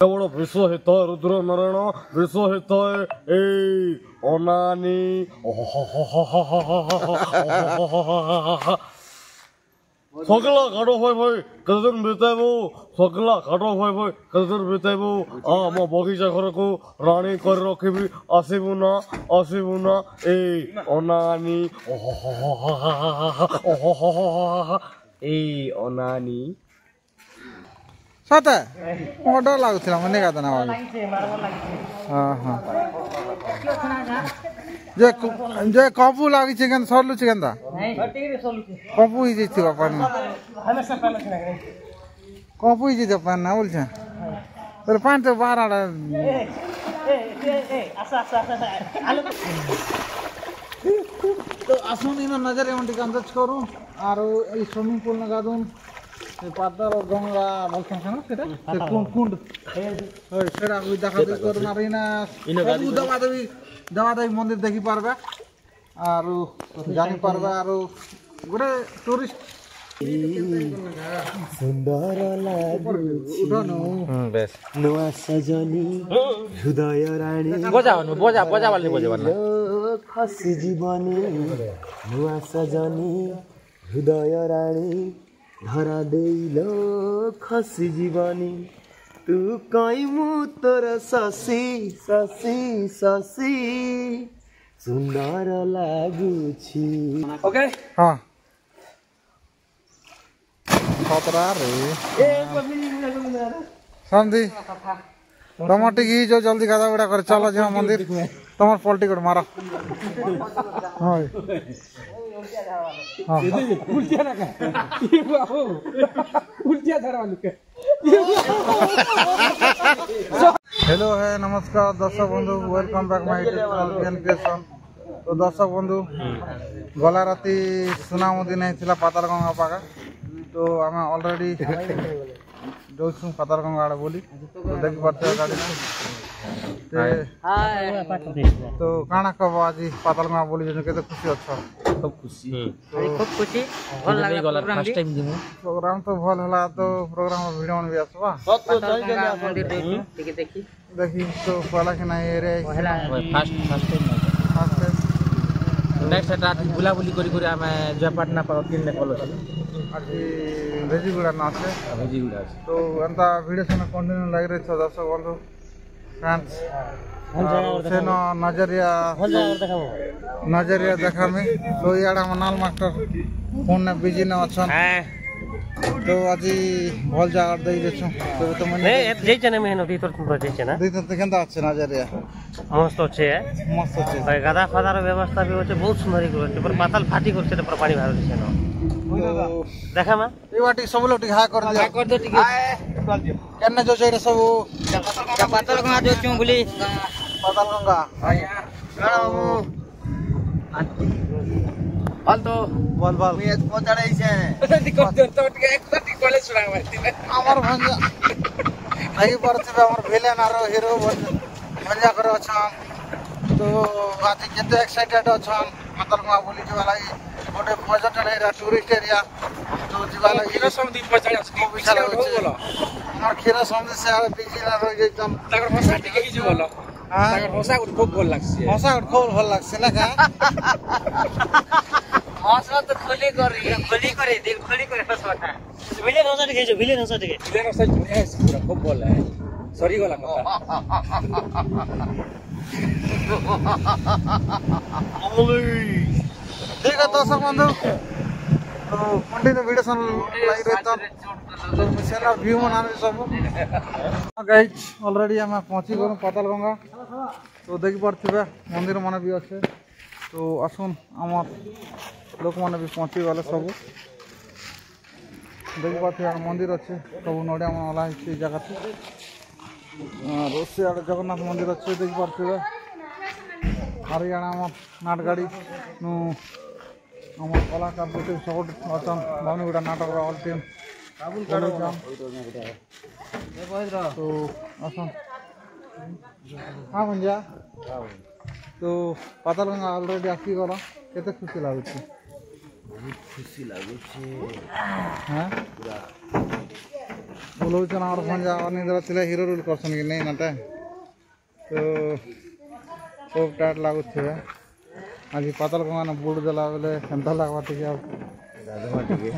বড় বিশ্বহিত রুদ্র নারায়ণ বিশ্বহিত এই অনানি সকলা কাটো ভাই ভাই কেদিন বিতাইব সকলা কাটো ভাই ভাই কেদিন বিতাইব ଆମ ବଗିଚା ଘରକୁ ରାଣୀ କରି ରଖିବି ଆସିବୁ ନା এই অনানি এই অনানি ସତ ମୋ ଡର ଲାଗୁଥିଲା ମନେ କଥା ନା ଯେ କପୁ ଲାଗିଛି କେନ୍ତା ସରଲୁଛି କେନ୍ତା କପୁ ହେଇଯାଇଥିବ ପାଣି କପୁ ହେଇଯାଇଥିବ ପାଣି ନା ବୋଲଛ ତାହେଲେ ପାଣି ତ ବାହାର ଆଡ଼େ ତ ଆସୁନ ଇନ ନଜର ଏମିତି ଅନ୍ଦାଜ କରୁ ଆରୁ ଏଇ ସୁଇମିଂ ପୁଲ୍ ନା ଗାଧୁନ ପାଦର ଗଙ୍ଗା ବୋଲଛନ୍ ସେଟା ସେ କୁଣ୍ଡ ସେଟା ଦେଖା ଦେଖି କରୁ ନା ସବୁ ଦେବା ଦେବୀ ମନ୍ଦିର ଦେଖି ପାରବା ଆରୁ ଜାଣି ପାରବା ଆରୁ ଗୋଟେ ଟୁରିଷ୍ଟ ସୁନ୍ଦର ଲାଗୁଛି ବେଶ ନୂଆ ସଜନି ହୃଦୟ ରାଣୀ ବଜା ବାଲି ବଜା ଖସି ଜୀବନି ନୂଆ ସଜନି ହୃଦୟ ରାଣୀ ଧରା ଦେଇଲ ଖସି ଜୀବନି ତୁ କହିମୁ ତୋର ଶଶି ସୁନ୍ଦର ଲାଗୁଛି ଓକେ ହଁ ଖତରାରେ ସନ୍ଧି ତମର ଟିକେ ଯୋଉ ଜଲ୍ଦି ଗାଧା ଗୁଡ଼ା କରି ଚାଲ ଯିବା ମନ୍ଦିର ତମର ପଲ୍ଟି ଗୋଟେ ମାର हेलो है नमस्कार दर्शक बंधु welcome back my YouTube channel creation तो दर्शक बंधु गला राति सुनामुदी नहीं थिला पातालगंगा पागा तो आम ऑलरेडी जाऊँ पातालगंगा आड़े बोली तो देखी पार्थे गाड़ी तो काना कब आज पातालगंगा बोली केते खुशी अच्छा खूब खुशी भल लागला फर्स्ट टाइम दिमु प्रोग्राम तो भल हला तो प्रोग्राम वीडियो मन भी आसबा पातालगंगा मंदिर देखी तो पहला के नहीं रे फर्स्ट टाइम नेक्स्ट रात बुला बुली करी आमे जयपाटना पर तीन ने कॉल अछि आज भेजीगुड़ा ना আছে भेजीगुड़ा तो एंता वीडियो से कंटिन्यू लाग रे छ दर्शक बंधु फ्रेंड्स सेनो नजरिया देखा में तो यार मनाल मास्टर फोन ने बिजी न अछन तो आज भल जगह दे देछु तो मन ए जई चने में नदी तो जई चना दी तो केंदा আছে नजरिया मस्त আছে भाई गादा फादार व्यवस्था भी होचे बहुत सुंदर करछे पर पाताल फाटी करछे पर पानी बाहर दिसे न देखा मा ए बाटी सब लोग हां कर दिया कर दो ठीक है केने जो छै सब पातालगंगा जो छु बोली पातालगंगा हाल तो बोल ये पहुंचाड़ै छै तो एक कॉलेज सुना मारती हमर भंजा नहीं परथे हमर विलेन आरो हीरो भंजा करे अच्छा तो आज केते एक्साइटेड अच्छा पातालगंगा बोली जे वाला गोटे पर्यटन एरिया टूरिस्ट एरिया तो जीवा लगी खीरा समुद्र पचाड़ी खूब विशाल बोलो हमर खीरा समुद्र से बिजी ना रह जइतम ताकर भाषा ठीक ही बोलो ताकर भाषा खूब भल लागसी भाषा खूब भल लागसी ना का भाषा तो खोली करे दिल खोली करे भाषा विलेन भाषा ठीक है विलेन भाषा बढ़िया है पूरा खूब बोल है सॉरी गला कथा ठीक है दर्शक बंधु तो कंटिन्यू वीडियो सन लाइक रहता तो मिसेला व्यू मनाने सब गाइस ऑलरेडी हम पहुंची गयो पातालगंगा तो देखि परथिबे मंदिर माने भी আছে तो आसुन हमर लोक माने भी पहुंची गले सब देखि परथिबे मंदिर আছে सब नडिया मन वाला है जगह पे रोसे आड़ जगन्नाथ मंदिर আছে देखि परथिबे हरियाणा हम नाट गाड़ी नु हम कलाकार जो सब अचन भावनगुड़ा नाटक ऑल टीम तो आसन हाँ भंजा तो पातालगंगा ऑलरेडी आसी गला केते खुशी लागुची बहुत खुशी लागुची हां बोलौछन और भंजा अनिद्रा थिले हीरो रोल करसन कि नहीं नाटे तो खूब टाइट लागुथिबे आज पातल गंगा बुड़ देला बेले केनता लागबा टिके गाधवा टिके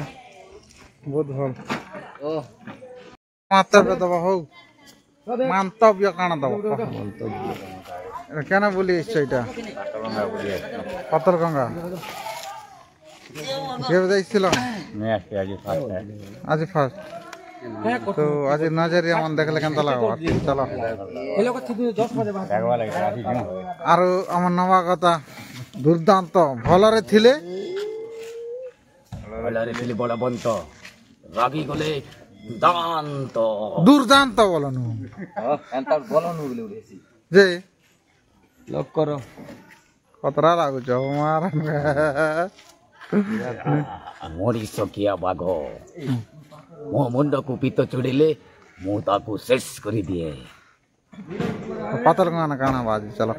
बहुत भल ओ मंतव्य दबा हो मंतव्य काना दबा केना बोली इच्छा पातल गंगा केबे जाइছিলাম मैं आज फर्स्ट तो आज नजरिया मन देखले केनता लागबा चलो एलो कथि 10 बजे लागबा लागे आरो हमर नवा कथा दुर्दांत भलरे थिले बड़ा बंत रागी गले दुर्दांत बोलनु एंता बोलनु बोलेसी जे लॉक करो खतरा लागु छ मार मोरी सकिया बाघो मो मुंड को पीत चुड़िले मु ताकू शेष करी दिए पातल गंगा काना बाजी चलो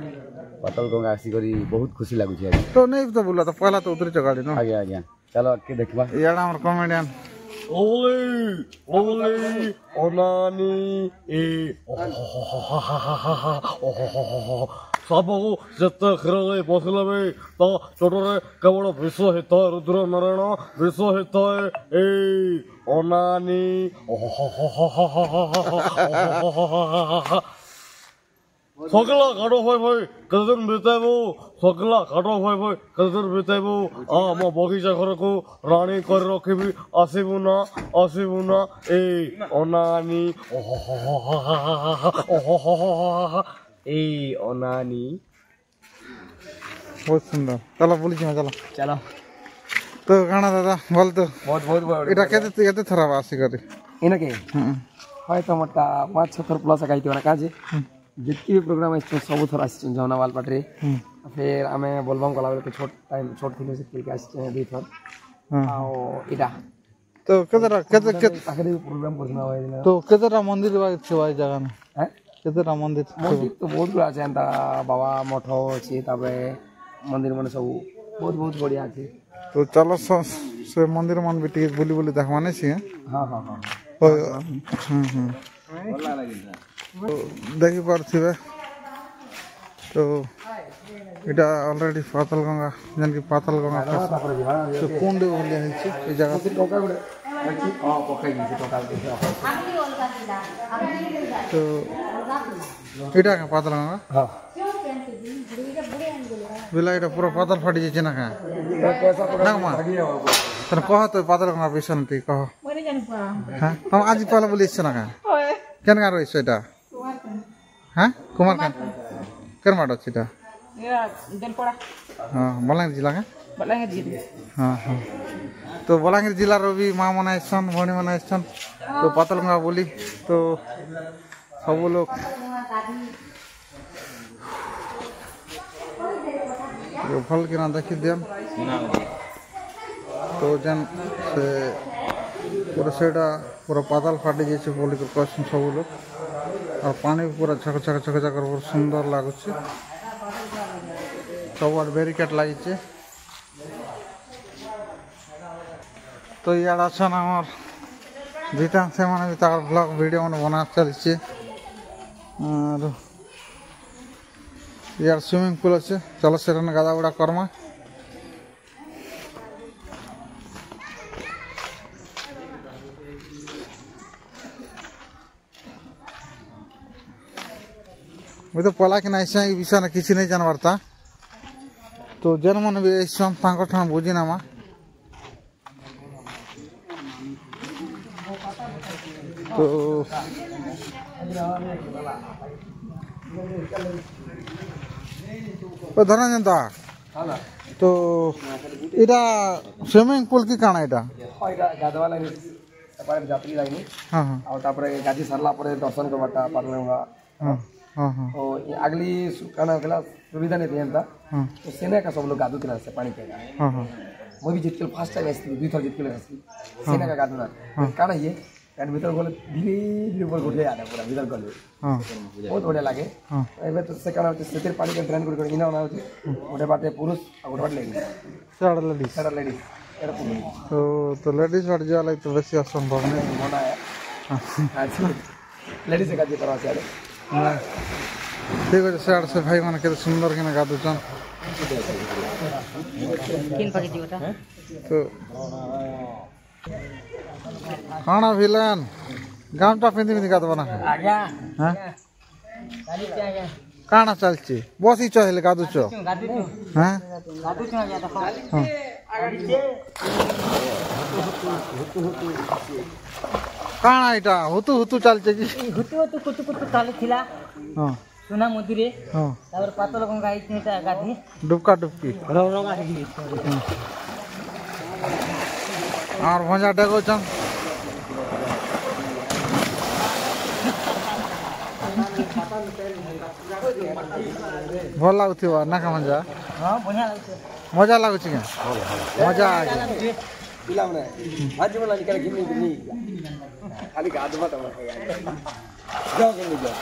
पातल गंगा आसी करी बहुत खुशी लागु छ तो नहीं तो बोला तो पहला तो उतरी चगाड़ी न आगे आगे चलो के देखबा याडा हमर कॉमेडियन ओले ओले ओनानी ए सब जत खरले बसलबे तो छोटरे केवल विश्व हित रुद्र नारायण विश्व हित ए ओनानी सकला काटो भाई भाई कदन बिताबो सकला काटो भाई भाई कदन बिताबो आम बगीचा घर को रानी कर रखिबी आसीबु ना ए ओनानी ए ओनानी बहुत सुंदर चलो बोली चलो चलो तो गाना दादा बोल तो बहुत बहुत एटा केते थरा आसी करी इनके হয় তো মটা 5-6 थर प्लस गाइती वाला काजे जितनी भी प्रोग्राम है सब थर आसी जौनावाल पाटरे फिर आमे बोलबम कला बेले तो छोट टाइम छोट थिले से के आसी 2 थर आओ इडा तो केते ताकरे प्रोग्राम करना होय तो केतेरा मंदिर बा छवा जगह में हैं केतेरा मंदिर तो बहुत बड़ा আছে एंता बाबा मठ আছে तबे मंदिर मन सब बहुत बहुत बढ़िया আছে तो चलो से मंदिर मन बेटी बोली बोली देखवाने छी हां हां हां भला लागिला तो देखि पारथिबे तो इटा ऑलरेडी पातल गंगा जन की पातल गंगा तो कुंड बोलिया है छी ए जगह से टोका गुडे हां पकाई छी टोका तो इटा का पातल गंगा हां बिला इटा पूरा पातल फाटी जे ना का ना मा तन कह तो पातल गंगा बिसन ती कह मने जानि पा हां हम आज पहला बोली छ ना का केन का रहिस एटा हां कुमार खान कर माडो छिटा या देलपड़ा हां बलांगीर जिला का बलांगीर जिला हां हां तो बलांगीर जिला रो भी मां मनाइछन भणी मनाइछन तो पातल गंगा बोली तो सब लोग ये फल के ना देखि देम तो जन से पूरा सेटा पूरा पातल फाटी जैसे बोली को क्वेश्चन सब लोग और पानी पूरा छक छक छक छक बहुत सुंदर लागुଛି सब और बैरिकेड लागिছে तो यार आछन हमर जीता से माने भी तार ब्लॉग वीडियो मन बना चलছে और यार स्विमिंग पूल আছে चलो सेरन गादा उड़ा करमा मैं तो पला के नाइसा ई विषय न किसी नहीं जानवरता तो जर्मन भी ऐसा तांको ठाम बुझी नामा तो धनंजय तो इटा स्विमिंग पूल की काना इटा गाधवा लाइन सेपरेट यात्री लाइन हां हां और तापर गाजी सरला परे दर्शन करबाटा पारलेगा हां हां हां ओ अगली काना केला सुविधा नहीं दियंता हां तो सेना का सब लोग गादू केला से पानी पे हां हां मो भी जितके फर्स्ट टाइम आसी 2 थर जितके आसी सेना का गादू ना काना ये कान भीतर गोले धीरे धीरे ऊपर उठ जाता पूरा भीतर गले हां बहुत बढ़िया लागे हां एबे तो से काना सेतिर पानी के ड्रेन कर इना ना होती ओडे बाटे पुरुष और ओडे बाटे लेडीज सारा लेडीज तो लेडीज वाट जाला तो वैसे असंभव नहीं होना है लेडीज का करा चाले ठीक है सर से भाई माने के सुंदर के गादुचन किन पके जीवता तो खाना विलन गामटा पिंदी पिंदी गाद बना आजा हां गाड़ी से आजा काना चलची बसी चले गादुचो गादुचो हां गादुचो आजा देखो काना इटा हुतु हुतु चलचे की हुतु हुतु कुतु कुतु चालू थिला हां सुना मधुरे हां तापर पातल गंगा इतनेटा गाधी डुबका डुबकी रौरंगा हिली और भंजा डेगो चन भल लागुथिबा ना का भंजा हां बढ़िया लागছে मजा लागुछि के मजा आ गया पिला मने आज मला निकल गिनी गिनी खाली गाद मत हमरा जाओ के जाओ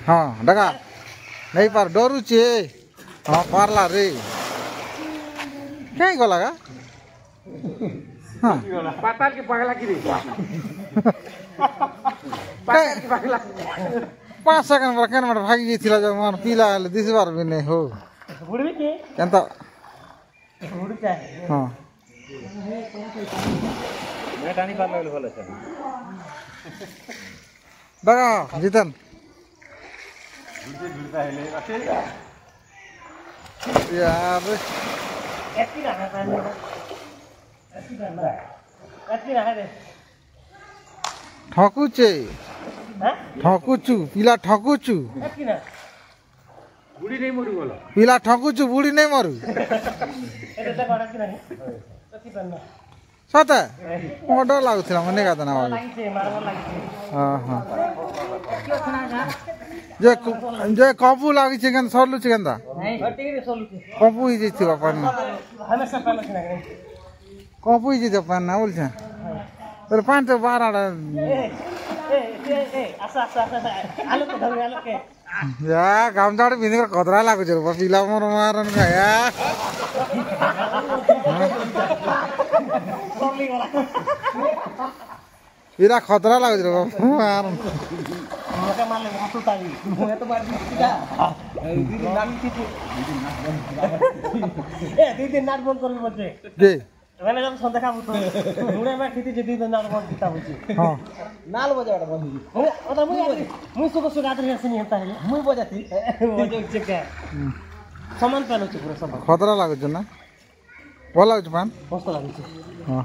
हाँ डगा नहीं पार डरू छे हाँ पारला रे क्या गला का हाँ पाताल के पगला की रे पाताल के पगला 5 सेकंड पर केन मत भागी गईथिला जब मन पीला आले दिस बार भी नहीं हो बुड़बी के केनता बुड़ चाहे हाँ मैं टानी पार लगल भले छ डगा जीतन यार ऐसी रहा है ऐसी रहा है ठकुचे हां ठकुचु पीला ठकुचु ऐसी ना बुढ़ी नहीं मरू बोला पीला ठकुचु बुढ़ी नहीं मरु एटा बड़ा कि नहीं ऐसी बनना सता म डर लागुथिला मने गाद ना बाबू लागिছে मारवा लागिছে हां हां क्यों सुना जा जे कपू लागि छै केन सरलु छै केनता नहीं ठीक रे सोलुचे कपू ही जैथिबा पानी हमेशा पहले सुना नहीं कपू ही जैथिबा पानी ना बोल छ तर पानी तो बाहर आडा आसा आसा आसा आलो के धर आलो के या गामजाड बिनी कदरा लागु छ पिला मोर मारन का या सोली वाला इरा खतरा लागु छ मारन मका मारले हसु ताई मैं तो मार दिया दीदी नाम थी दीदी नाट बंद करबी बच्चे दे मैंने जब संध्या का बुतो मुड़े में खेती जे दीदी नाट बंद किता होची हां नाल बजाड़ा बंद हो ओता मुई सुको सुगात रे हसनी हता है मुई बजाती बजो चेक सामान पेलो छ पूरा सब खतरा लागु छ ना भल लागु छ पान मस्त लागि छ हां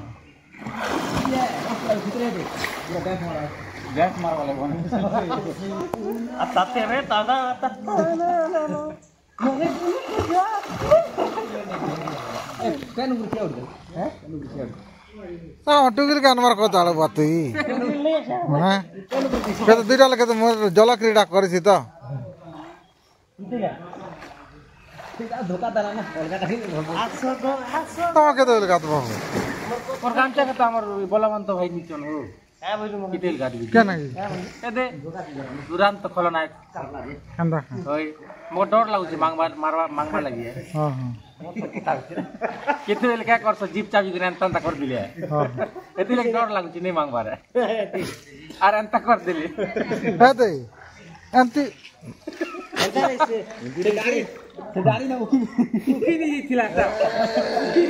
गैस मार वाला बन आता तेरे दादा आता केन गुरकी आउट हैं केन गुरकी आउट सा टुगिल का नंबर को ताळ बातई हां के तो दुटा लगे तो मोर जल क्रीड़ा करिसि त धोखा दला ना अलगा कहीं आसो त के तो लगा तो और काम चा तो हमर बोलावन तो भाई निचन हो है बोलू कितेल गाड़ी के नाही एदे दुरांत खलनायक कंदा ओय मो डर लागुଛି मांगवा लागि हां हां केते बेल क्या करछ जीप चाबी ग्रान तंता कर दिले हां एते ले डर लागुଛି नहीं मांगबार आर अंत कर दिले हेते अंति गाड़ी ना उखी नहीं थिला ता उखी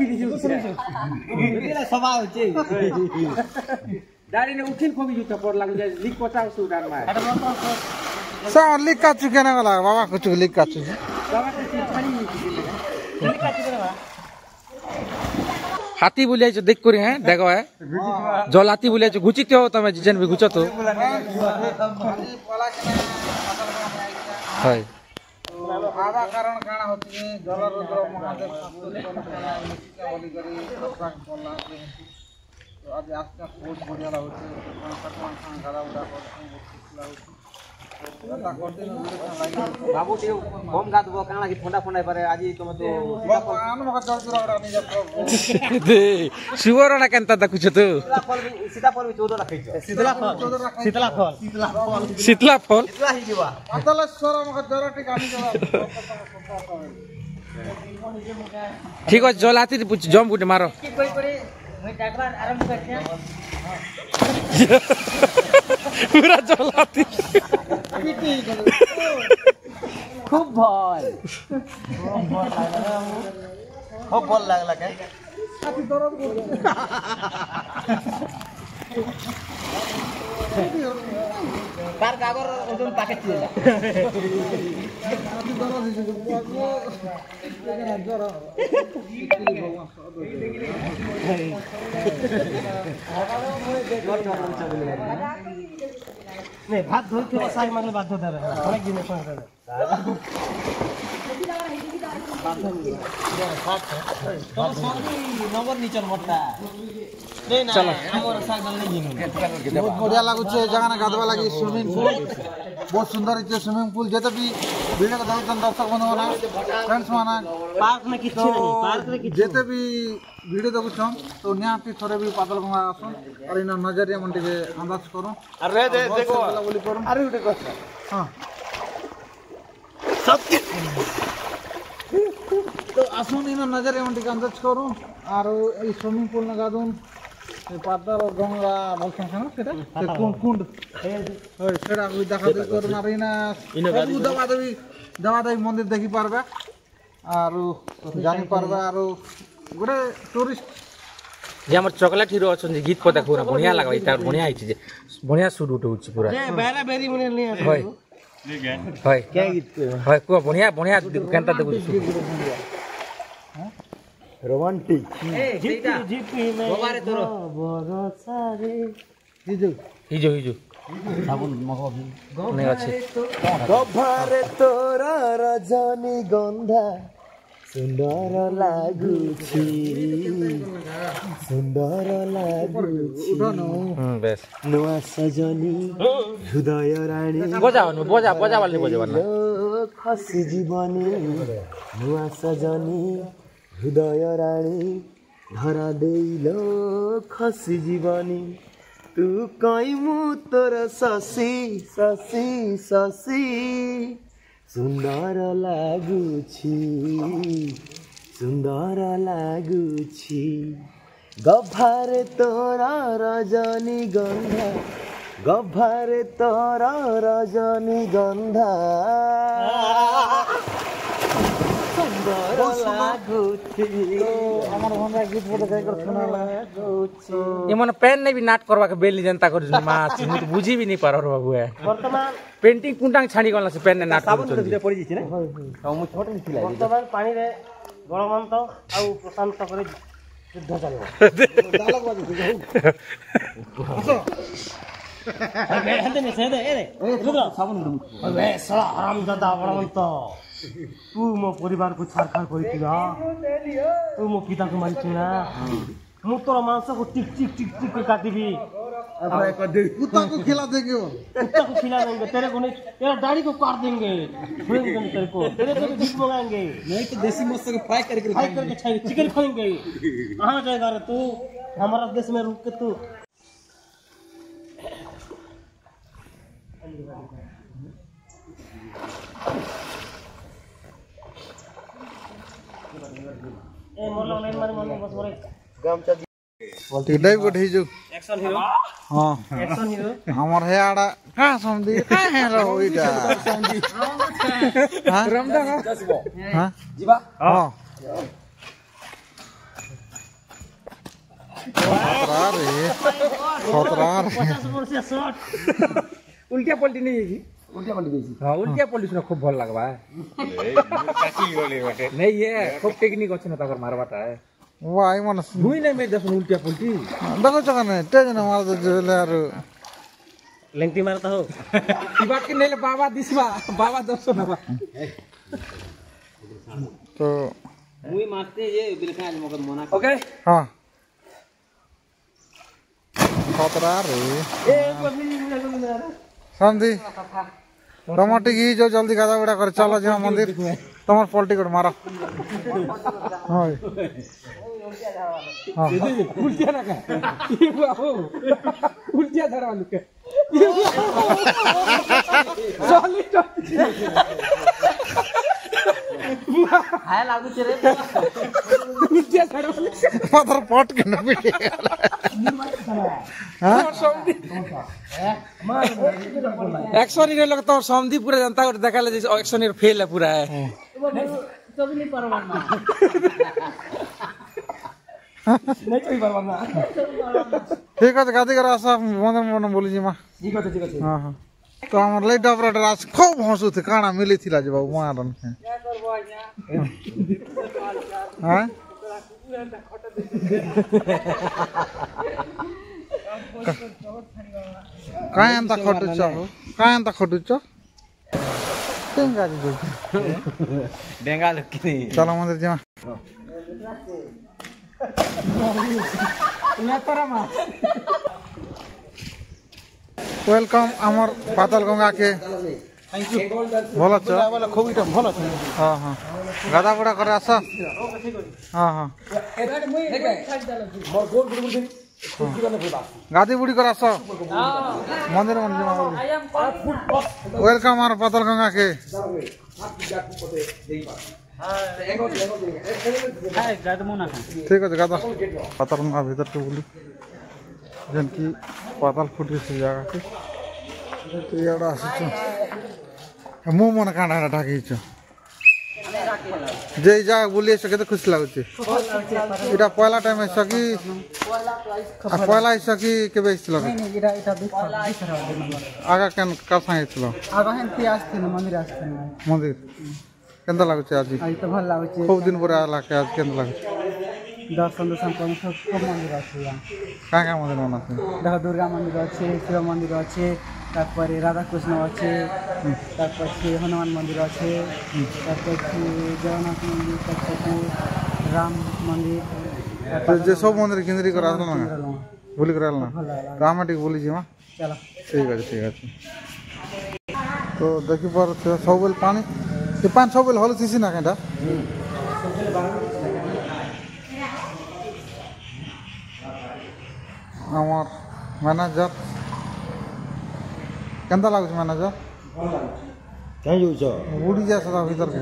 नहीं उखी सभा होचे गाड़ी ने उखिन खोबी जुटा पर लागु जाय लिक पचाउ सुडान मा सा लिक का चुके ना वाला बाबा कुछ लिक का चु बाबा के खाली लिक का चुके ना हाथी बुलिया जो देख करी हैं देखो है जल हाथी बुलिया जो घुचिते हो तमे जिजन भी घुचत हो हाय आवा कारण काना होती जल रुद्र महादेव बोली करी प्रसाद बोला तो आज आस्ते बहुत बढ़िया होती सटवान खान गादा उड़ा बाबू टियो होम गादबो काना कि ठंडा ठंडा पारे आज तुम तो भगवान मका जल जुरा नहीं जा दे सुवर्ण केनता देखुछ तू सीताफल भी 14 रखै छै शीतला फल शीतला फल शीतला ही जीवा अतलेश्वर मका जरा टिका नहीं जा ঠিক আছে জল হাতি জম গুটে মারো পুরা জল হাতি খুব ভয় খুব ভয় লাগলা কে তার কাগর ওজন পাকে ছিল ভাত ধরতে সাই মানে বাধ্য দেবে অনেক দিনের সঙ্গে নম্বর নিচর মোটা बहुत बढ़िया लगुचे जगह गाधवा लगी स्विमिंग पूल बहुत सुंदर है स्विमिंग पूल जेते भी वीडियो को देखन दर्शक बंधुना फ्रेंड्स माना पार्क में किछि नहीं पार्क में किछि जेते भी वीडियो देखुछन तो निहाती थोड़े भी पातल गंगा आसन और इन नजरिया मन के अंदाज करो अरे देखो बोली करो अरे उठे कष्ट हां सत्य तो आसन इन नजरिया मन के अंदाज करो और এই स्विमिंग पूल ना गादुन पातल गंगा बोलछन ना सेटा से कुंड ओय सेटा को देखा दे करो ना रिना सब दवा देवी मंदिर देखि पारबे और जानि पारबे और गोटे टूरिस्ट जे हमर चॉकलेट हीरो अछन जे गीत पता पूरा बढ़िया लागबा इता बढ़िया आइछि जे बढ़िया शूट उठ होछि पूरा ए बेरा बेरी मने नहीं होय होय क्या गीत होय को बढ़िया बढ़िया केनता देखु रोमांटिक जीपी में बाबारे तोर भरोसा रे हिजो हिजो साबुन मगो नहीं अच्छे गभारे तोरा रजनी गंधा सुंदर लागुछि बेस नुआ सजनी हृदय रानी बजा वाली बजावन खसी जीवनी नुआ सजनी हृदय रानी धरा देइलो खसी जीवनी तू कइमु तोर शशि शशि शशि सुंदर लागुछि गभारे तोरा रजनी गंधा गभारे तोरा रजनी गंधा सुंदर लागुछि हमर भंडा गीत बोल के कर सुनाला ये मन पेन नहीं भी नाट करवा के बेली जनता कर मास मु तो बुझी भी नहीं पारो रे बाबू है वर्तमान पेंटिंग कुंटांग छाणी गला से पेन ने नाट साबुन कर तो पड़ी जिछि ना हम छोटे नहीं थिला वर्तमान पानी रे गणमंत आ प्रशांत करे युद्ध चलबो डायलॉग बाजू अबे हंदे ने से दे ए रे रुद्र साबुन अबे साला हरामजादा गणमंत तू मो परिवार को छारखार करितिबा तू मो पिता को मारिछना मु तोर मांस को टिक टिक टिक टिक के काटिबी अरे कुत्ता को खिला देंगे वो कुत्ता को खिला देंगे तेरे को नहीं तेरा दाढ़ी को काट देंगे छुएंगे नहीं तेरे को तेरे को डिश मंगाएंगे नहीं तो देसी मस्त को फ्राई करके खाएंगे चिकन खाएंगे कहाँ जाएगा रे तू हमारा देश में रुक के तू ए मोरला लाइन मारे बस मोरे गामचा डाइव को ढीजू एक्शन हीरो हां एक्शन हीरो हमर है आड़ा का समझी का है रहो इटा हां रमदा हां जीवा हां खतरा रे 50 वर्ष शॉट उल्टिया पलटी नहीं है उल्टिया पलटी गई हां उल्टिया पलटी सुना खूब भल लगबा नहीं ये खूब टेक्निक अछि न तकर मारबाटा है वाई मन हुई नहीं मेरे दस उल्टिया पलटी देखो चकने तेज न मार दे जेले यार लेंटी मारता हो ई बात के नहीं बाबा दिसवा बाबा 200 ना तो मुई मारते ये बिलखाल मगर मना ओके हां खतरा रे ए बदली समझी टमाटी की जो जल्दी गादा बड़ा कर चलो जा मंदिर तमर पलटी कर मारो हाय उल्टिया ना का ये बाबू उल्टिया धरा वाली के सॉलिड ଖାଇବା ଲାଗୁଛି ରେ মাথার পট কেন পিটে एक्शन हीरो लगता है समधी पूरा जनता को देखा ले एक्शन हीरो फेल है पूरा है ঠিক আছে গাদি করে আসা মনে মনে বলি মা ठीक है ठीक है হ্যাঁ হ্যাঁ তো আমার লাইট অপারেটর আজ খুব হসুতে কানা মিলিছিল যে বাবু মারন হ্যাঁ काय अंता खटुच काय अंता खटुच डेंगा डेंगा लुकी चलो मंदिर जा वेलकम आमर पाताल गंगा के थैंक यू भल छ खूब भल छ हां हां गादा बड़ा करे आस हां हां गादी बुड़ी कर आस मंदिर मंदिर वेलकम आमर पाताल गंगा के ठीक है गादा पाताल गंगा भीतर के बोली जन की पाताल फुटी से जगह के यार आसी मो मन कांडा ढाकी जे जागा बुली सके तो खुश लागुचे इटा पहला टाइम है सकी पहला सकी के बेच लगे आगा केन का सांगे चलो आगा हेंती आस्ते न मंदिर आस्ते न मंदिर केंदा लागुचे आज आई तो भल लागुचे खूब दिन पर आला के आज केंदा लागुचे दर्शन करने सब मंदिर अच्छे का मंदिर मना छै देखो दुर्गा मंदिर अच्छे शिव मंदिर अच्छे तारपरे राधा कृष्ण अच्छे तारपरे हनुमान मंदिर अच्छे तारपरे जगन्नाथ मंदिर तारपरे राम मंदिर तो जे सब मंदिर केंद्री करा ना बोली करा ना रामाटिक बोली जी मां चलो ठीक है तो देखि पर सबल पानी ये पानी सबल हल थिसी ना केटा আমার ম্যানেজার কেনতা লাগুছে ম্যানেজার कहीं जाऊछ উড়ি যায় সদা ভিতর কে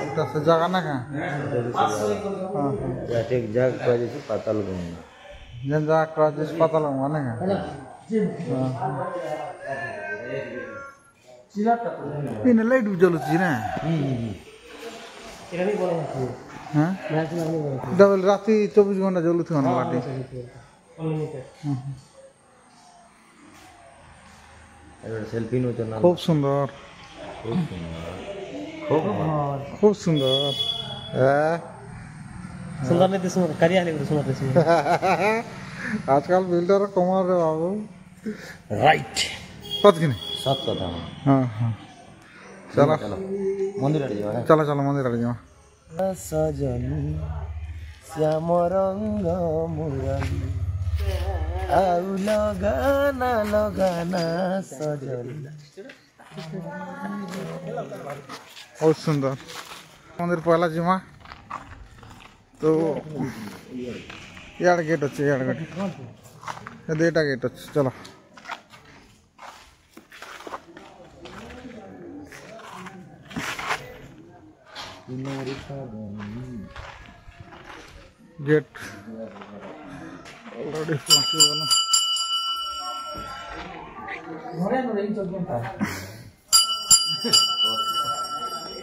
এটা সে জায়গা না কা एक जग पर जैसे पाताल गंगा যেন জায়গা করা যে পাতাল মানে কা इन लाइट जलुची ना हाँ डबल राति 24 घंटा जलुथि हन लाटी सेल्फी नो चना खूब सुंदर खूब सुंदर सुंदर नहीं सुंदर करिया नहीं सुंदर आजकल बिल्डर कमाल रे बाबू राइट पत कि नहीं सत कथा हाँ हाँ चलो मंदिर आड़े जाओ चलो चलो मंदिर आड़े जाओ सजन श्याम रंग मुरली आउ लगाना लगाना सजन बहुत सुंदर मंदिर पहला जिमा तो यार गेट अच्छे यार गेट ये डेटा गेट अच्छे चलो गेट ऑलरेडी पहुंचे वाला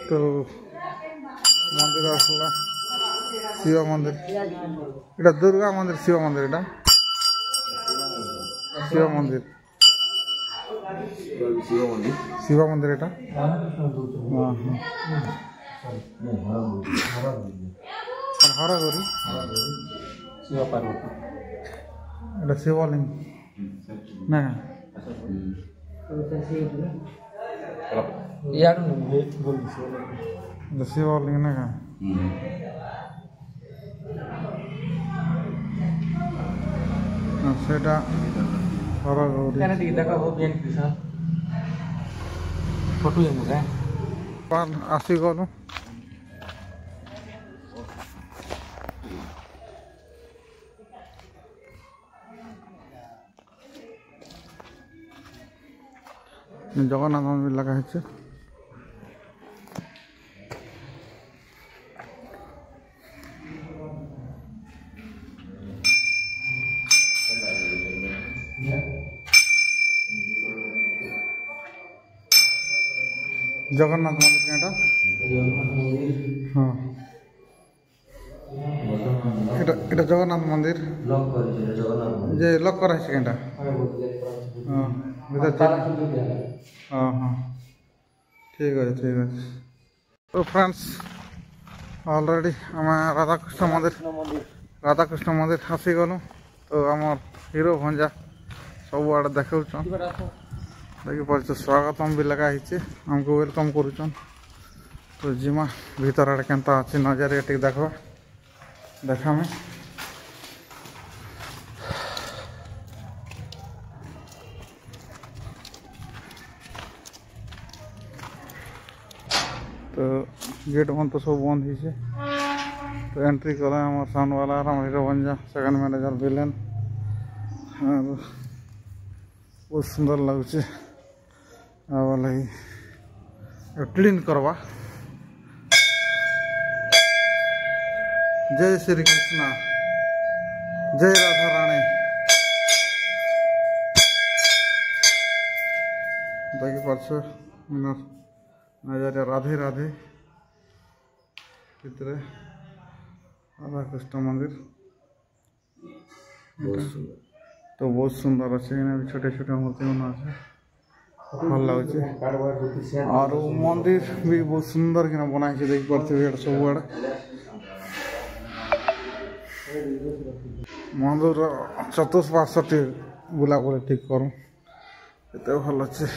तो मंदिर आसला शिव मंदिर इटा दुर्गा मंदिर शिव मंदिर इटा शिव मंदिर शिव मंदिर इटा हाँ हाँ हर गौरी शिव पार्वती इटा शिवलिंग ना यार बोल इटा शिवलिंग ना सेटा हर गौरी कहना ठीक देखो वो बेन कृष्ण फोटो है मुझे आसी गलु জগন্নাথ মন্দির লেখা হয়েছে। জগন্নাথ মন্দির এটা হ্যাঁ এটা জগন্নাথ মন্দির যে লক করা হয়েছে এটা হ্যাঁ হ্যাঁ হ্যাঁ ঠিক আছে ঠিক আছে। তো ফ্রেন্ডস অলরেডি আমি রাধাকৃষ্ণ মন্দির ଆସିଗଲୁ। ତ ଆମର ହିରୋ ଭଞ୍ଜା ସବୁଆଡ଼େ ଦେଖାଉଛନ୍ ଦେଖିପାରୁଛ ସ୍ୱାଗତମ୍ ବି ଲଗା ହେଇଛି ଆମକୁ ୱେଲକମ୍ କରୁଛନ୍। ତ ଯିମା ଭିତର ଆଡ଼େ କେନ୍ତା ଅଛି ନଜରିଆ ଟିକେ ଦେଖବା ଦେખાମେ। तो गेट बंद तो सब बंद ही तो एंट्री कला हमारे साउंड वाला हीरो भंजा सेकंड मैनेजर विलेन बहुत सुंदर लगुचे वाला क्लीन करवा। जय श्री कृष्ण जय राधा रानी देखी पार्छ नजर राधे राधे भितर राधा कृष्ण मंदिर तो बहुत सुंदर अच्छे छोटे छोटे मूर्ति बना भल लगे और मंदिर भी बहुत सुंदर कि बनाई देख पारे सब आड़े मंदिर चतुष्पार्श्व बुलाबुली ठीक करूँ एत भल अच्छे।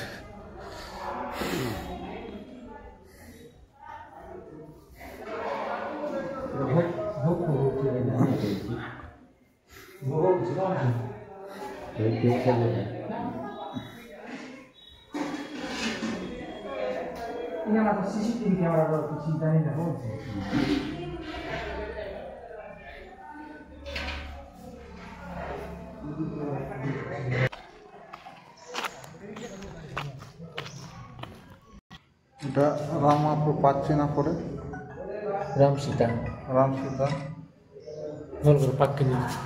सीसीटीवी कैमरा चिंता नहीं रखो এটা রামাপুর পাচ্ছি না পরে রাম সীতা ভাল করে পাক্কে নিয়ে দেখি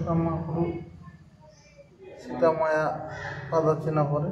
রামাপুর সীতা মায়া পাদ চিহ্ন পরে